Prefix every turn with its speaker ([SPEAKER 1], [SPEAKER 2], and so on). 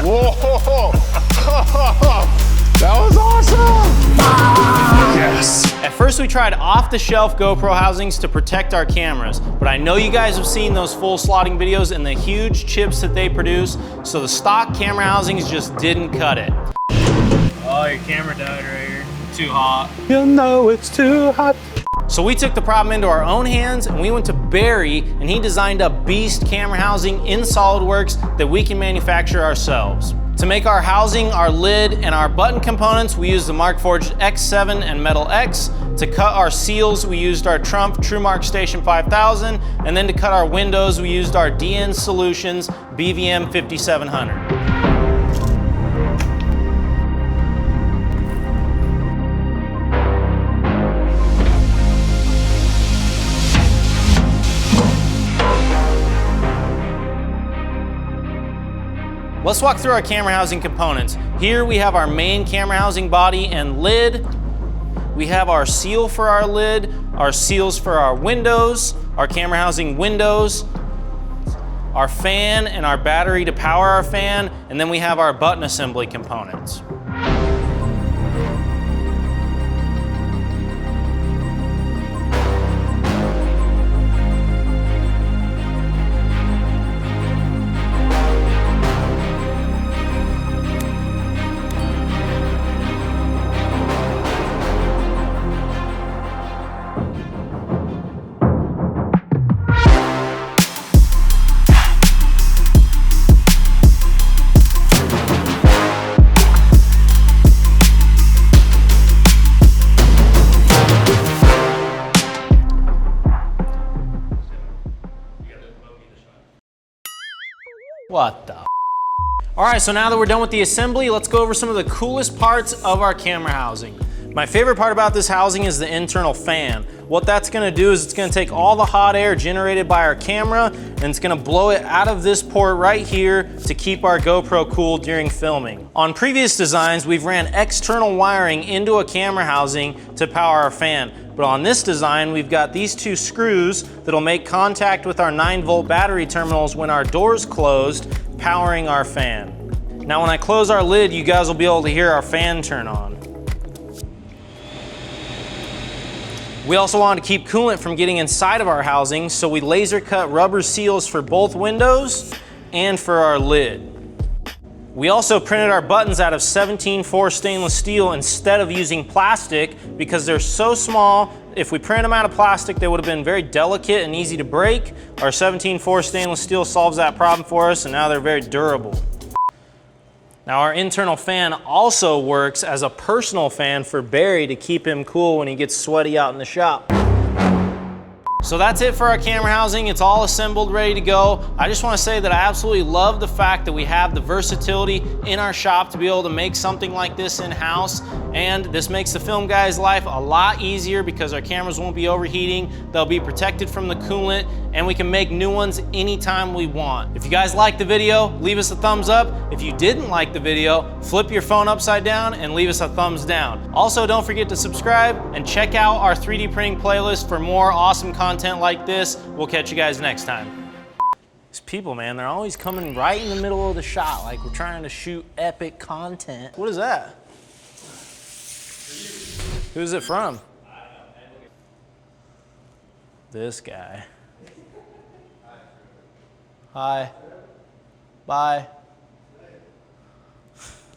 [SPEAKER 1] Whoa! That was awesome! Yes!
[SPEAKER 2] At first we tried off-the-shelf GoPro housings to protect our cameras, but I know you guys have seen those full slotting videos and the huge chips that they produce, so the stock camera housings just didn't cut it. Oh, your camera died right here. Too hot.
[SPEAKER 1] You know it's too hot.
[SPEAKER 2] So we took the problem into our own hands and we went to Barry and he designed a beast camera housing in SolidWorks that we can manufacture ourselves. To make our housing, our lid, and our button components, we used the Markforged X7 and Metal X. To cut our seals, we used our TruMark Station 5000, and then to cut our windows, we used our DN Solutions BVM 5700. Let's walk through our camera housing components. Here we have our main camera housing body and lid. We have our seal for our lid, our seals for our windows, our camera housing windows, our fan and our battery to power our fan, and then we have our button assembly components. What the? All right, so now that we're done with the assembly, let's go over some of the coolest parts of our camera housing. My favorite part about this housing is the internal fan. What that's gonna do is it's gonna take all the hot air generated by our camera and it's gonna blow it out of this port right here to keep our GoPro cool during filming. On previous designs, we've ran external wiring into a camera housing to power our fan. But on this design, we've got these two screws that'll make contact with our 9-volt battery terminals when our door's closed, powering our fan. Now when I close our lid, you guys will be able to hear our fan turn on. We also wanted to keep coolant from getting inside of our housing, so we laser cut rubber seals for both windows and for our lid. We also printed our buttons out of 17-4 stainless steel instead of using plastic because they're so small. If we printed them out of plastic, they would have been very delicate and easy to break. Our 17-4 stainless steel solves that problem for us, and now they're very durable. Now our internal fan also works as a personal fan for Barry to keep him cool when he gets sweaty out in the shop. So that's it for our camera housing. It's all assembled, ready to go. I just want to say that I absolutely love the fact that we have the versatility in our shop to be able to make something like this in-house. And this makes the film guy's life a lot easier because our cameras won't be overheating. They'll be protected from the coolant and we can make new ones anytime we want. If you guys liked the video, leave us a thumbs up. If you didn't like the video, flip your phone upside down and leave us a thumbs down. Also, don't forget to subscribe and check out our 3D printing playlist for more awesome content like this. We'll catch you guys next time. These people, man, they're always coming right in the middle of the shot like we're trying to shoot epic content. What is that? Who's it from? This guy. Hi. Bye.